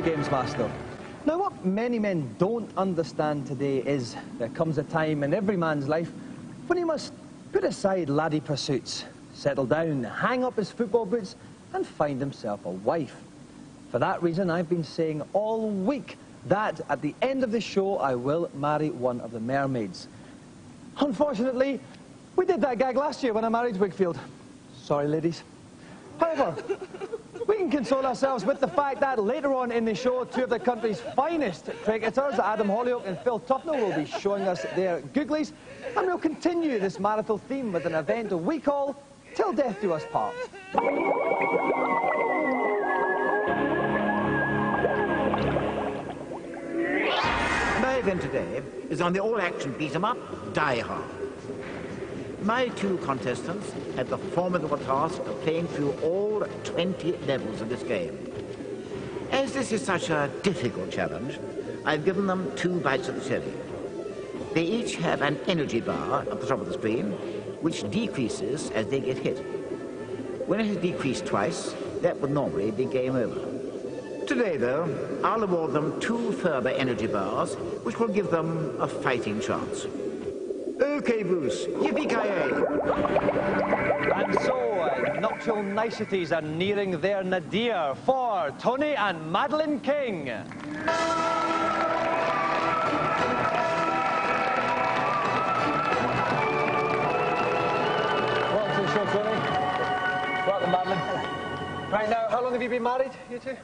to Gamesmaster. Now, what many men don't understand today is there comes a time in every man's life when he must put aside laddie pursuits, settle down, hang up his football boots and find himself a wife. For that reason, I've been saying all week that at the end of the show I will marry one of the mermaids. Unfortunately, we did that gag last year when I married Wigfield. Sorry, ladies. However, we can console ourselves with the fact that later on in the show, two of the country's finest cricketers, Adam Hollioake and Phil Tufnell, will be showing us their googlies, and we'll continue this marital theme with an event we call Till Death Do Us Part. My event today is on the all-action beat-em-up, Die Hard. My two contestants have the formidable task of playing through all 20 levels of this game. As this is such a difficult challenge, I've given them 2 bites of the cherry. They each have an energy bar at the top of the screen, which decreases as they get hit. When it has decreased twice, that would normally be game over. Today, though, I'll award them 2 further energy bars, which will give them a fighting chance. Okay, Bruce, yippee-ki-yay! And so, nuptial niceties are nearing their nadir for Tony and Madeline King. Welcome to the show, Tony. Welcome, Madeline. Right now, how long have you been married, you two?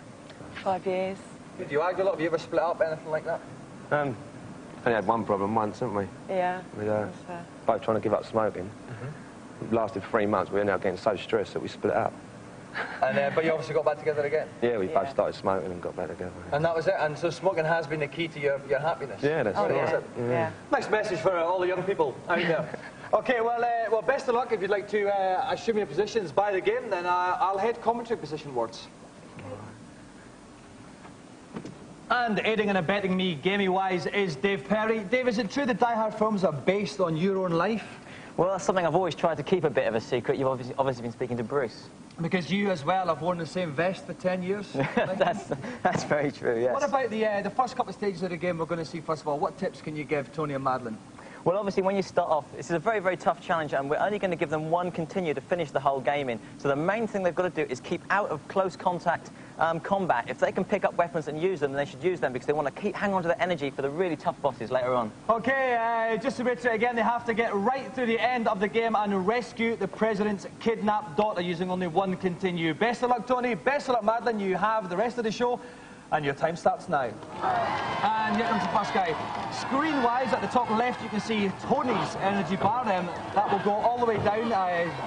5 years. Do you argue a lot? Have you ever split up, anything like that? Only had one problem once, haven't we? Yeah. With both trying to give up smoking. It lasted 3 months. We were now getting so stressed that we split up. And but you obviously got back together again? Yeah, we both started smoking and got back together. And that was it? And so smoking has been the key to your happiness? Yeah, that's right. Is it? Yeah. Nice message for all the young people out there. Okay, well, best of luck. If you'd like to assume your positions by the game, then I'll head commentary position wards. And aiding and abetting me, gamey-wise, is Dave Perry. Dave, is it true that Die Hard films are based on your own life? Well, that's something I've always tried to keep a bit of a secret. You've obviously been speaking to Bruce. Because you as well have worn the same vest for 10 years. that's very true, yes. What about the first couple of stages of the game we're going to see, first of all? What tips can you give Tony and Madeline? Well, obviously, when you start off, this is a very, very tough challenge, and we're only going to give them 1 continue to finish the whole game in. So the main thing they've got to do is keep out of close contact combat. If they can pick up weapons and use them, then they should use them because they want to hang on to their energy for the really tough bosses later on. Okay, just to reiterate again, they have to get right through the end of the game and rescue the president's kidnapped daughter using only 1 continue. Best of luck, Tony. Best of luck, Madeline. You have the rest of the show. And your time starts now. And here comes the first guy. Screen-wise, at the top left, you can see Tony's energy bar. That will go all the way down.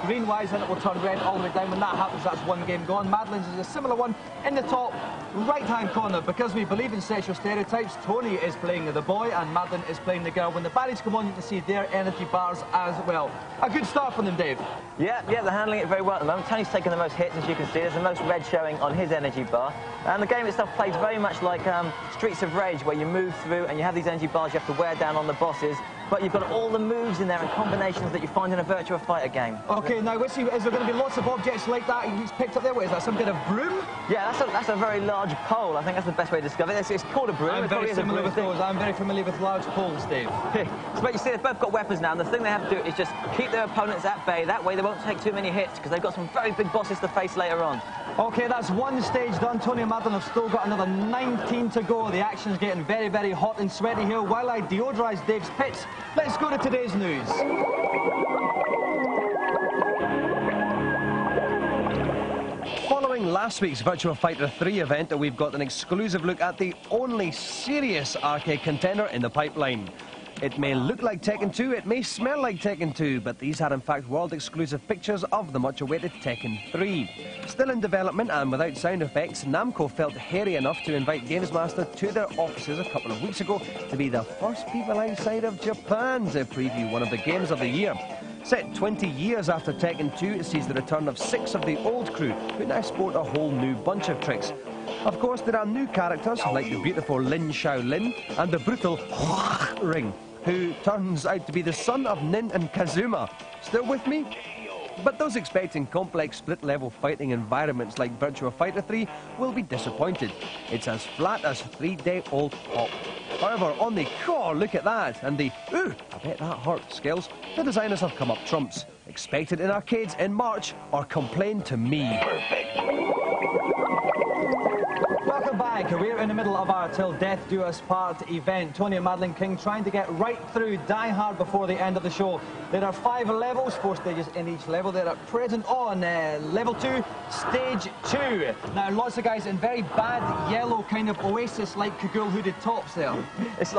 Green-wise, then it will turn red all the way down. When that happens, that's 1 game gone. Madeline's is a similar one in the top right-hand corner. Because we believe in sexual stereotypes, Tony is playing the boy and Madeline is playing the girl. When the baddies come on, you can see their energy bars as well. A good start from them, Dave. Yeah, they're handling it very well at the moment. Tony's taking the most hits, as you can see. There's the most red showing on his energy bar. And the game itself plays very much like Streets of Rage, where you move through and you have these energy bars you have to wear down on the bosses, but you've got all the moves in there and combinations that you find in a Virtua Fighter game. Okay, now is there going to be lots of objects like that he's picked up there? What is that, some kind of broom? Yeah, that's a very large pole. I think that's the best way to describe it. It's called a broom. I'm very familiar with those. I'm very familiar with large poles, Dave. But you see, they've both got weapons now, and the thing they have to do is just keep their opponents at bay. That way they won't take too many hits, because they've got some very big bosses to face later on. Okay, that's 1 stage done. Tony and Madeline have still got another 19 to go. The action's getting very, very hot and sweaty here. While I deodorize Dave's pits, let's go to today's news. Following last week's Virtua Fighter 3 event, we've got an exclusive look at the only serious arcade contender in the pipeline. It may look like Tekken 2, it may smell like Tekken 2, but these are in fact world-exclusive pictures of the much-awaited Tekken 3. Still in development and without sound effects, Namco felt hairy enough to invite Gamesmaster to their offices a couple of weeks ago to be the first people outside of Japan to preview one of the games of the year. Set 20 years after Tekken 2, it sees the return of 6 of the old crew, who now sport a whole new bunch of tricks. Of course, there are new characters like the beautiful Lin Shaolin and the brutal Ring, who turns out to be the son of Nin and Kazuma. Still with me? But those expecting complex split-level fighting environments like Virtua Fighter 3 will be disappointed. It's as flat as 3-day-old pop. However, on the "oh, look at that" and the "ooh, I bet that hurt" scales, the designers have come up trumps. Expect it in arcades in March or complain to me. Perfect. Welcome back. We're in the middle of our Till Death Do Us Part event. Tony and Madeline King trying to get right through Die Hard before the end of the show. There are 5 levels, 4 stages in each level. They're at present on level 2, stage 2. Now, lots of guys in very bad yellow kind of Oasis-like Kagul hooded tops there. It's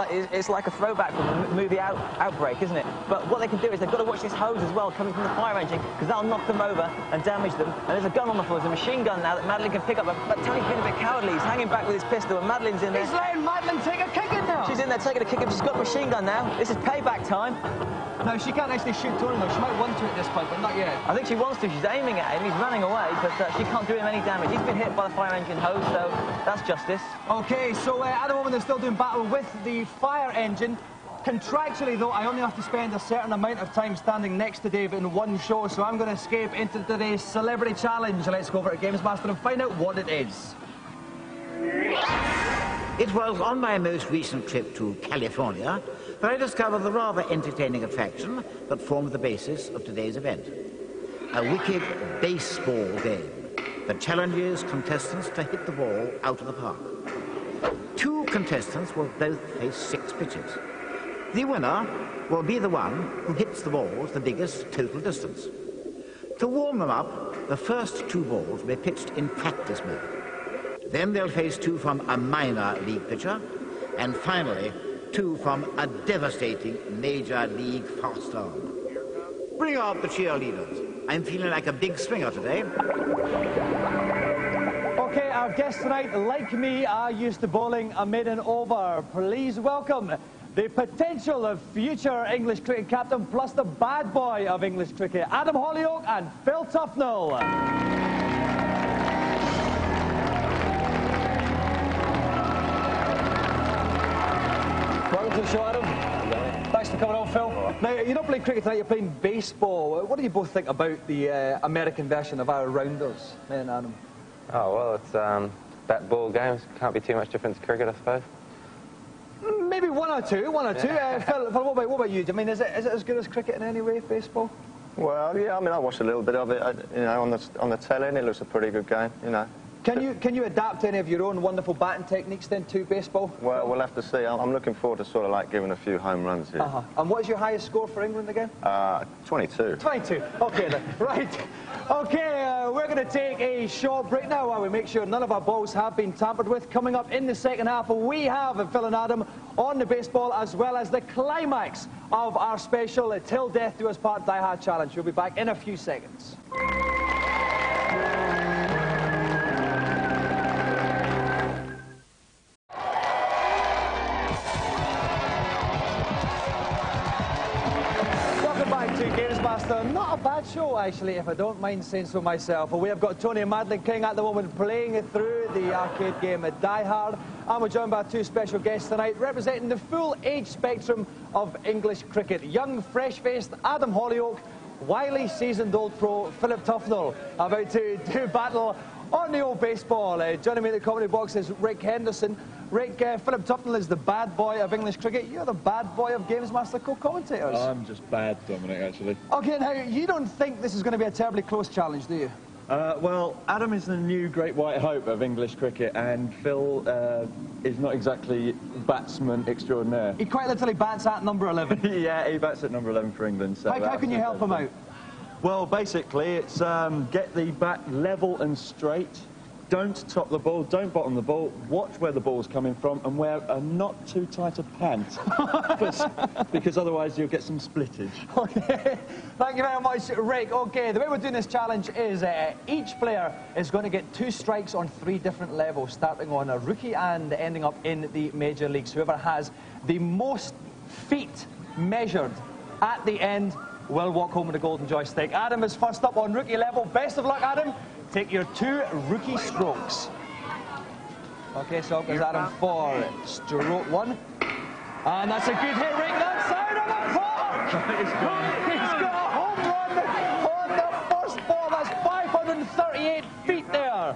like a throwback from the movie Outbreak, isn't it? But what they can do is they've got to watch this hose as well coming from the fire engine, because that'll knock them over and damage them. And there's a gun on the floor. There's a machine gun now that Madeline can pick up. But Tony's been a bit cowardly. He's hanging back with his pistol, and Madeline's in there. He's letting Madeline take a kick in now. She's in there taking a kick, and she's got a machine gun now. This is payback time. No, she can't actually shoot Tony though. She might want to at this point, but not yet. I think she wants to. She's aiming at him. He's running away, but she can't do him any damage. He's been hit by the fire engine hose, so that's justice. Okay, so at the moment they're still doing battle with the fire engine. Contractually, though, I only have to spend a certain amount of time standing next to Dave in one show, so I'm going to escape into today's Celebrity Challenge. Let's go over to Gamesmaster and find out what it is. It was on my most recent trip to California that I discovered the rather entertaining attraction that formed the basis of today's event. A wicked baseball game that challenges contestants to hit the ball out of the park. 2 contestants will both face 6 pitches. The winner will be the one who hits the balls the biggest total distance. To warm them up, the first 2 balls will be pitched in practice mode. Then they'll face 2 from a minor league pitcher, and finally 2 from a devastating major league fast arm. Bring out the cheerleaders. I'm feeling like a big swinger today. Okay, our guests tonight, like me, are used to bowling a maiden over. Please welcome the potential of future English cricket captain plus the bad boy of English cricket, Adam Hollioake and Phil Tufnell. Welcome to the show, Adam. Thanks for coming on, Phil. Now, you're not playing cricket tonight, you're playing baseball. What do you both think about the American version of our rounders, me and Adam? Oh, well, it's bat ball games. Can't be too much different to cricket, I suppose. Maybe one or two. Phil, what about you? I mean, is it as good as cricket in any way, baseball? Well, yeah, I mean, I watched a little bit of it, you know, on the telly, and it looks a pretty good game, you know. Can you adapt any of your own wonderful batting techniques then to baseball? Well, we'll have to see. I'm looking forward to sort of like giving a few home runs here. And what is your highest score for England again? 22. 22. Okay then. Right. Okay, we're going to take a short break now while we make sure none of our balls have been tampered with. Coming up in the second half, we have Phil and Adam on the baseball, as well as the climax of our special Till Death Do Us Part Die Hard Challenge. We'll be back in a few seconds. Gamesmaster, not a bad show actually, if I don't mind saying so myself. We have got Tony and Madeline King at the moment playing through the arcade game Die Hard, and we're joined by 2 special guests tonight representing the full age spectrum of English cricket. Young, fresh-faced Adam Hollioake, wily, seasoned-old pro Philip Tufnell, about to do battle on the old baseball. Joining me in the comedy box is Rick Henderson. Rick, Philip Tufnell is the bad boy of English cricket. You're the bad boy of Gamesmaster co-commentators. I'm just bad, Dominic, actually. Okay, now, you don't think this is going to be a terribly close challenge, do you? Well, Adam is the new great white hope of English cricket, and Phil is not exactly batsman extraordinaire. He quite literally bats at number 11. Yeah, he bats at number 11 for England. So how can you help him out? Well, basically, it's get the bat level and straight. Don't top the ball, don't bottom the ball, watch where the ball's coming from, and wear a not too tight a pant, because otherwise you'll get some splittage. Okay, thank you very much, Rick. Okay, the way we're doing this challenge is each player is going to get 2 strikes on 3 different levels, starting on a rookie and ending up in the major leagues. Whoever has the most feet measured at the end will walk home with a golden joystick. Adam is first up on rookie level. Best of luck, Adam. Take your 2 rookie strokes. Okay, so up goes Adam for stroke 1. And that's a good hit, Rick. That's out of the park! He's got a home run on the 138 feet there.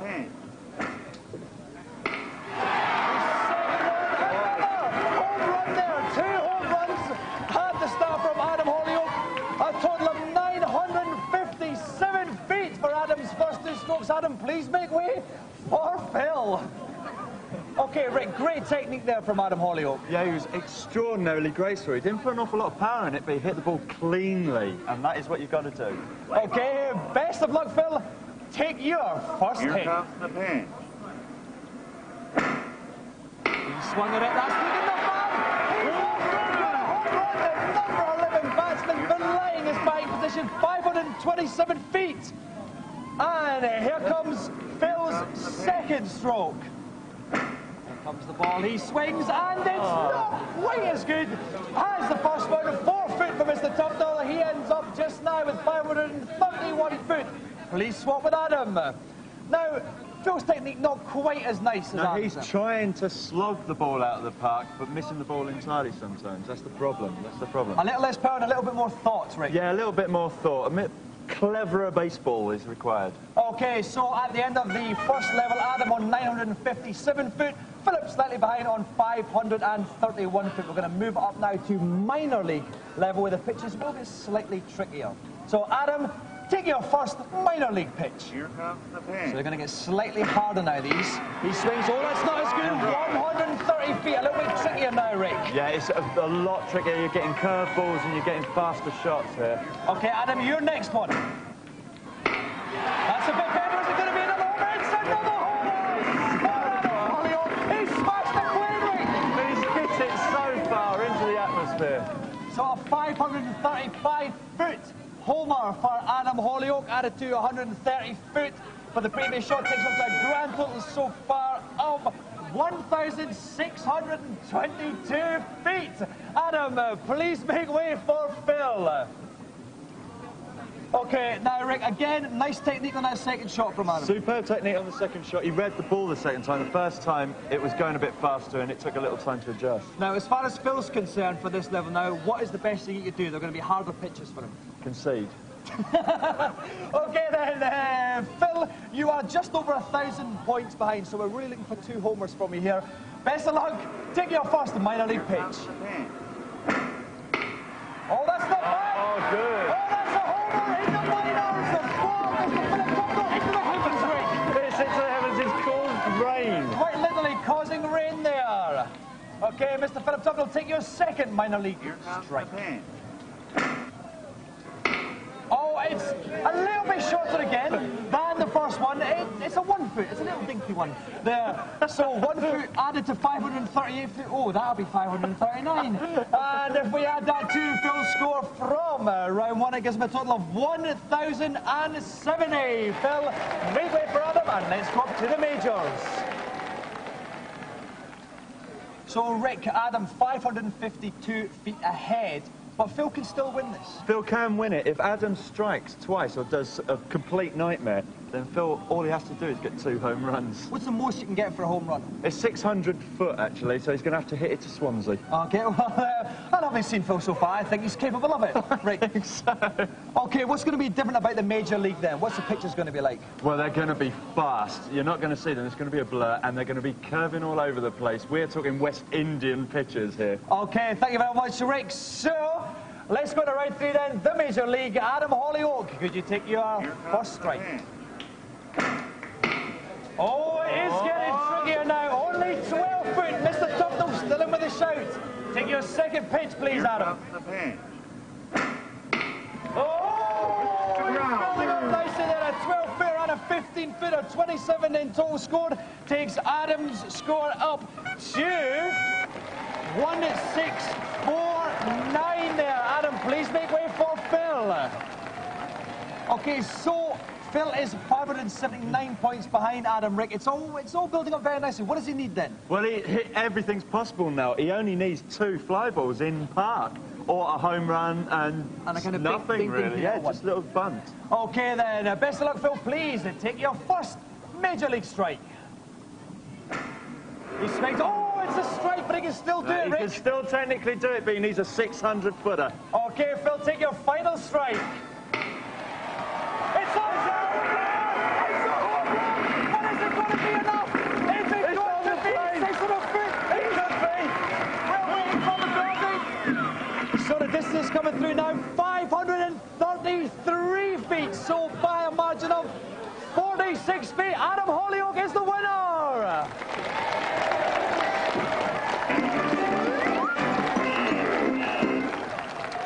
Home run there. 2 home runs had to start from Adam Hollioake. A total of 957 feet for Adam's first 2 strokes. Adam, please make way for Phil. Okay, Rick, great technique there from Adam Hollioake. Yeah, he was extraordinarily graceful. He didn't put an awful lot of power in it, but he hit the ball cleanly, and that is what you've got to do. Okay, best of luck, Phil. Take your first hit. Here comes the pin. He swung it at that speed in the ball. He walked into a home run. The number 11 batsman belying his batting position, 527 feet. And here comes Phil's second stroke. Here comes the ball. He swings, and it's not quite as good as the first one. 4 foot for Mr. Tufnell. He ends up just now with 531 foot. Please swap with Adam. Now, Phil's technique not quite as nice as Adam's. He's trying to slog the ball out of the park, but missing the ball entirely sometimes. That's the problem. That's the problem. A little less power and a little bit more thought, Rick. Yeah, a little bit more thought. A bit cleverer baseball is required. Okay, so at the end of the first level, Adam on 957 foot, Philip slightly behind on 531 foot. We're going to move up now to minor league level where the pitches will be slightly trickier. So Adam, take your first minor league pitch. Here comes the So pin. they're going to get slightly harder now, these. He swings, oh, that's not as good. 130 feet, a little bit trickier now, Rick. Yeah, it's a lot trickier. You're getting curveballs and you're getting faster shots here. Okay, Adam, your next one. That's a bit better. Is it going to be another home run? It's another home run! Hollioake, he smashed the plane, Rick! He's hit it so far into the atmosphere. So a 535 foot homer for Adam Hollioake, added to 130 foot for the previous shot, takes up to a grand total so far of 1,622 feet. Adam, please make way for Phil. Okay, now Rick, again, nice technique on that second shot from Adam. Superb technique on the second shot. He read the ball the second time. The first time, it was going a bit faster and it took a little time to adjust. Now, as far as Phil's concerned for this level now, what is the best thing you could do? They're going to be harder pitches for him. Concede. Okay then, Phil, you are just over 1,000 points behind, so we're really looking for 2 homers from you here. Best of luck. Take your first minor league pitch. Oh, that's not bad. Oh, good. Oh, that's a homer in the minors. The ball goes to Philip Tufnell into the heavens, Rick. It's into the heavens. It's caused rain. Quite literally causing rain there. Okay, Mr. Philip Tufnell, take your second minor league strike. Oh, it's a little bit shorter again than the first one. It's a 1 foot. It's a little dinky one there. So 1 foot added to 538 feet. Oh, that'll be 539. And if we add that to Phil's score from round 1, it gives him a total of 1,070. Phil, make way for Adam, and let's go up to the majors. So Rick, Adam, 552 feet ahead. But Phil can still win this. Phil can win it. If Adam strikes twice or does a complete nightmare, then Phil, all he has to do is get 2 home runs. What's the most you can get for a home run? It's 600 foot, actually, so he's going to have to hit it to Swansea. Okay, well, I haven't seen Phil so far. I think he's capable of it. Right. I think so. Okay, what's going to be different about the major league then? What's the pitches going to be like? Well, they're going to be fast. You're not going to see them. It's going to be a blur, and they're going to be curving all over the place. We're talking West Indian pitches here. Okay, thank you very much, Rick. So, let's go to round 3 then. The major league, Adam Hollioake. Could you take your first strike? Oh, it is getting trickier now. Only 12 foot. Mr. Tufnell still in with a shout. Take your second pitch, please, Adam. Oh, he's building up nicely there. A 12 footer and a 15 footer. 27 in total scored. Takes Adam's score up to 1,649 there. Adam, please make way for Phil. Okay, so Phil is 579 points behind Adam, Rick. It's all building up very nicely. What does he need then? Well, everything's possible now. He only needs 2 fly balls in park, or a home run, and a kind of nothing big really. Yeah, just a little bunt. Okay then, best of luck, Phil. Please take your first major league strike. He swings. Oh, it's a strike, but he can still do it, Rick. He can still technically do it, but he needs a 600-footer. Okay, Phil, take your final strike. It's a home run! It's a 43 feet. So by a margin of 46 feet, Adam Hollioake is the winner.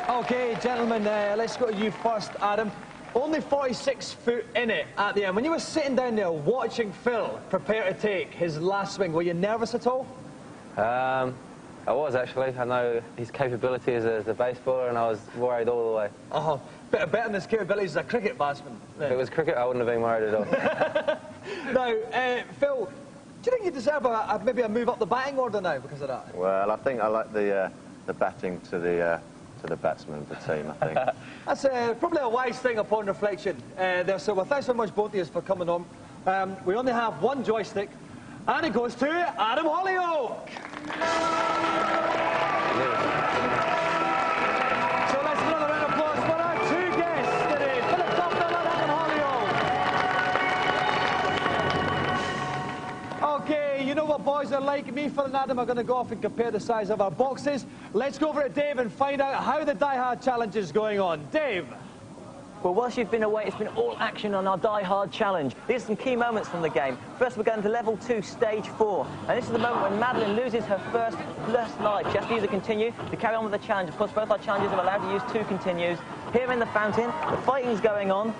Okay, gentlemen, let's go to you first, Adam. Only 46 foot in it at the end. When you were sitting down there watching Phil prepare to take his last swing, were you nervous at all? I was, actually. I know his capability as a baseballer, and I was worried all the way. Oh, better than his capabilities as a cricket batsman. If it was cricket, I wouldn't have been worried at all. Now, Phil, do you think you deserve maybe a move up the batting order now because of that? Well, I think I like the batting to the batsman of the team, I think. That's probably a wise thing upon reflection there. So, well, thanks so much, both of you, for coming on. We only have one joystick, and it goes to Adam Hollioake. So let's give another round of applause for our two guests today, Philip Tufnell and Adam Hollioake. Okay, you know what boys are like. Me, Phil and Adam are going to go off and compare the size of our boxes. Let's go over to Dave and find out how the Die Hard Challenge is going on. Dave. Well, whilst you've been away, it's been all action on our Die Hard Challenge. These are some key moments from the game. First, we're going to level 2, stage 4. And this is the moment when Madeline loses her first life. She has to use a continue to carry on with the challenge. Of course, both our challenges are allowed to use 2 continues. Here in the fountain, the fighting's going on.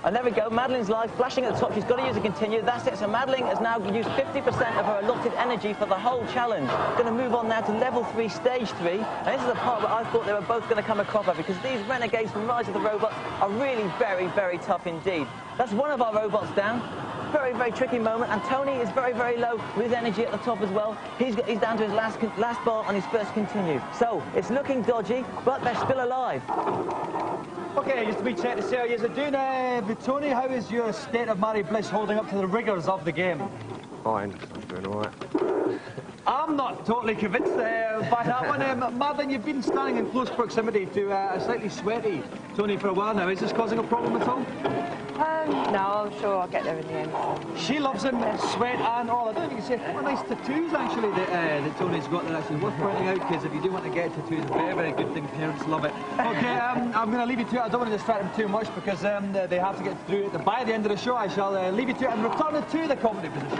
And there we go, Madeline's live, flashing at the top. She's got to use a continue. That's it. So Madeline has now used 50% of her allotted energy for the whole challenge. Going to move on now to level 3, stage 3. And this is the part where I thought they were both going to come a cropper, because these renegades from Rise of the Robots are really very, very tough indeed. That's one of our robots down. Very, very tricky moment. And Tony is very, very low with his energy at the top as well. He's down to his last bar on his first continue. So it's looking dodgy, but they're still alive. Okay, just a wee check to see how you're doing. Tony, how is your state of Mary Bliss holding up to the rigours of the game? Fine, I'm doing all right. I'm not totally convinced by that one. Madeline, you've been standing in close proximity to a slightly sweaty Tony for a while now. Is this causing a problem at all? No, I'm sure I'll get there in the end. She loves him, sweat and all. I don't think you can say quite nice tattoos, actually, that Tony's got there. Actually, worth pointing out, kids, if you do want to get tattoos, very, very good thing. Parents love it. Okay, I'm going to leave you to it. I don't want to distract them too much, because they have to get through it. By the end of the show, I shall leave you to it and return it to the comedy position.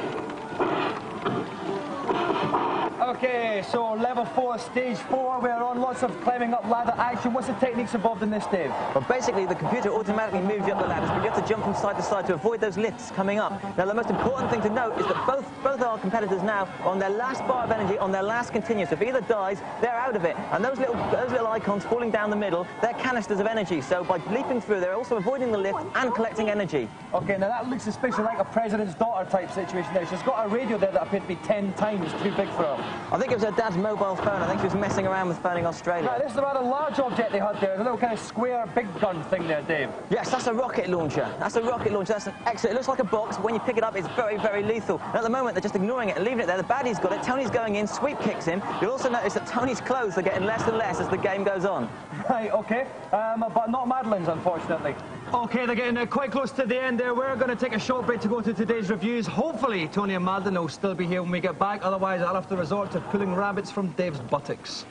Okay, so level 4, stage 4, we're on lots of climbing up ladder action. What's the techniques involved in this, Dave? Well, basically, the computer automatically moves you up the ladders, but you have to jump from side to side to avoid those lifts coming up. Now, the most important thing to note is that both our competitors now are on their last bar of energy, on their last continuous. So if either dies, they're out of it. And those little icons falling down the middle, they're canisters of energy. So by leaping through, they're also avoiding the lift and collecting energy. Okay, now that looks especially like a president's daughter type situation there. She's got a radio there that appeared to be 10 times too big for her. I think it was her dad's mobile phone. I think she was messing around with phoning Australia. Right, this is a rather large object they had there. A little kind of square big gun thing there, Dave. Yes, that's a rocket launcher. That's a rocket launcher. That's an excellent. It looks like a box, but when you pick it up, it's very, very lethal. And at the moment, they're just ignoring it and leaving it there. The baddie's got it. Tony's going in. Sweep kicks him. You'll also notice that Tony's clothes are getting less and less as the game goes on. Right, okay. But not Madeline's, unfortunately. Okay, they're getting quite close to the end there. We're going to take a short break to go to today's reviews. Hopefully, Tony and Madeline will still be here when we get back. Otherwise, I'll have to resort to pulling rabbits from Dave's buttocks.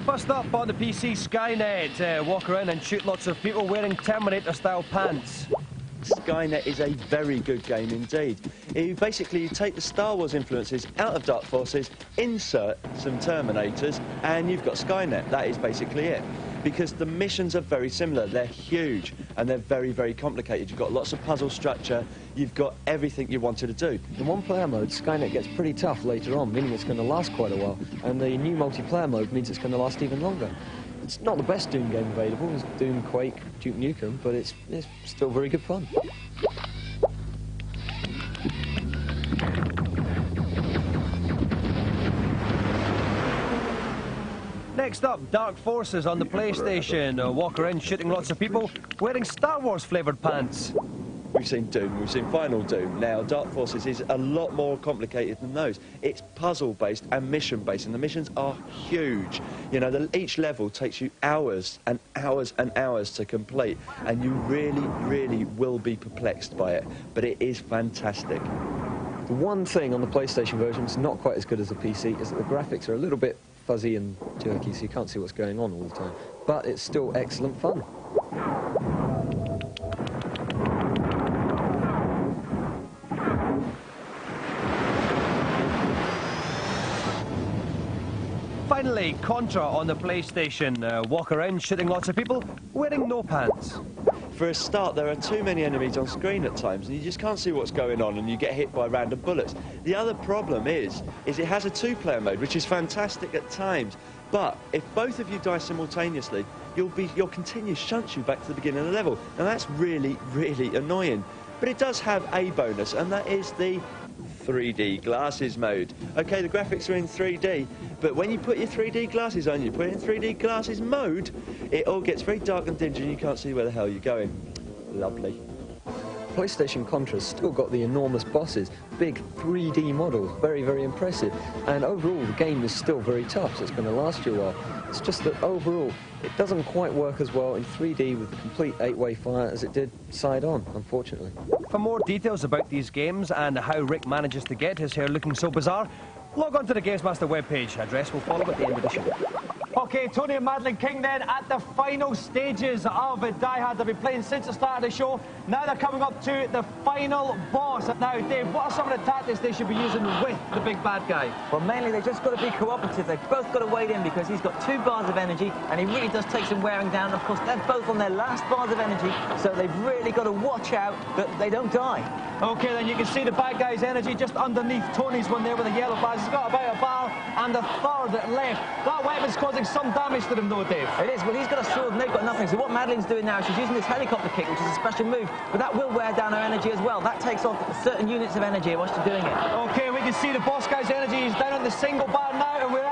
First up on the PC, Skynet. Walk around and shoot lots of people wearing Terminator-style pants. Skynet is a very good game indeed. You take the Star Wars influences out of Dark Forces, insert some Terminators, and you've got Skynet. That is basically it. Because the missions are very similar. They're huge, and they're very, very complicated. You've got lots of puzzle structure. You've got everything you wanted to do. In one-player mode, Skynet gets pretty tough later on, meaning it's going to last quite a while. And the new multiplayer mode means it's going to last even longer. It's not the best Doom game available. It's Doom, Quake, Duke Nukem, but it's still very good fun. Next up, Dark Forces on the PlayStation. Walk around shooting lots of people wearing Star Wars flavoured pants. We've seen Doom, we've seen Final Doom. Now, Dark Forces is a lot more complicated than those. It's puzzle-based and mission-based, and the missions are huge. You know, each level takes you hours and hours and hours to complete, and you really, really will be perplexed by it. But it is fantastic. The one thing on the PlayStation version that's not quite as good as the PC is that the graphics are a little bit fuzzy and jerky, so you can't see what's going on all the time. But it's still excellent fun. Finally, Contra on the PlayStation. Walk around shooting lots of people wearing no pants. For a start, there are too many enemies on screen at times, and you just can't see what's going on, and you get hit by random bullets. The other problem is it has a two-player mode, which is fantastic at times, but if both of you die simultaneously, your continuous shunts you back to the beginning of the level, and that's really, really annoying. But it does have a bonus, and that is the 3D glasses mode. Okay, the graphics are in 3D, but when you put your 3D glasses on, you put it in 3D glasses mode, it all gets very dark and dingy and you can't see where the hell you're going. Lovely. PlayStation Contra's still got the enormous bosses, big 3D models, very, very impressive. And overall, the game is still very tough, so it's going to last you a while. It's just that overall, it doesn't quite work as well in 3D with the complete 8-way fire as it did side-on, unfortunately. For more details about these games and how Rick manages to get his hair looking so bizarre, log on to the Gamesmaster webpage. Address will follow at the end of the show. OK, Tony and Madeline King then at the final stages of Die Hard. They've been playing since the start of the show. Now they're coming up to the final boss. Now, Dave, what are some of the tactics they should be using with the big bad guy? Well, mainly they've just got to be cooperative. They've both got to wade in because he's got 2 bars of energy and he really does take some wearing down. Of course, they're both on their last bars of energy, so they've really got to watch out that they don't die. OK, then you can see the bad guy's energy just underneath Tony's one there with the yellow bars. He's got about a bar and a third left. That weapon's causing some damage to them though, Dave. It is. Well, he's got a sword and they've got nothing. So what Madeline's doing now is she's using this helicopter kick, which is a special move, but that will wear down her energy as well. That takes off certain units of energy while she's doing it. OK, we can see the boss guy's energy is down on the single bar now, and we're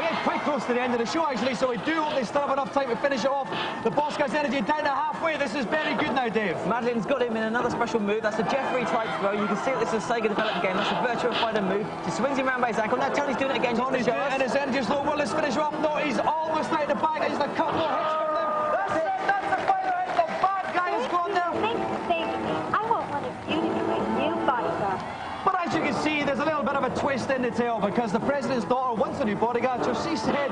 getting quite close to the end of the show, actually, so we do hope they still have enough time to finish it off. The boss guy's energy down to halfway. This is very good now, Dave. Madeline's got him in another special move. That's a Jeffrey type throw. You can see that this is a Sega developed game. That's a Virtua Fighter move. She swings him around by his ankle. Now Tony's doing it again. Tony's doing it, and his energy's low. Well, let's finish her off. No, he's almost out the bag. He's a couple more hits from them. That's it. That's the final hit. The bad guy has gone there. I want one of you to be my new bodyguard. But as you can see, there's a little bit of a twist in the tale because the president's daughter wants a new bodyguard, so she said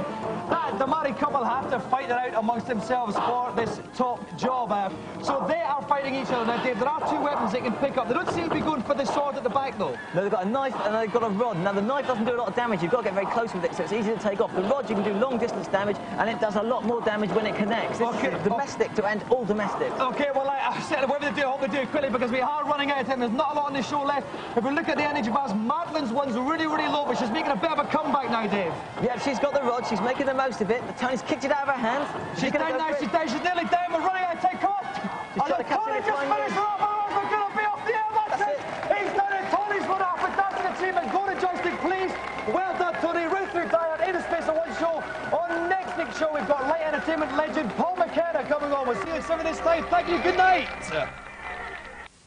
that the married couple have to fight it out amongst themselves for this top job. So they are fighting each other. Now, Dave, there are 2 weapons they can pick up. They don't seem to be going for the sword at the back, though. No, they've got a knife and they've got a rod. Now, the knife doesn't do a lot of damage. You've got to get very close with it, so it's easy to take off. The rod, you can do long-distance damage, and it does a lot more damage when it connects. This is domestic to end all domestics. OK, well, I said whatever they do, I hope they do it quickly because we are running out of time. There's not a lot on the show left. If we look at the energy bars, Madeline's one's really, really low, but she's making a bit of a comeback now, Dave. Yeah, she's got the rod. She's making the most of it. The Tony's kicked it out of her hand. She's down now. She's down. She's nearly down. We're running out of time. Come on. She's trying to catch it. Just finish her off. We're going to be off the air. That's it. He's done it. Tony's won off. Fantastic achievement. Go to joystick, please. Well done, Tony. Right through Die Hard in the space of 1 show. On next week's show, we've got light entertainment legend Paul McKenna coming on. We'll see you at 7 this time. Thank you. Good night.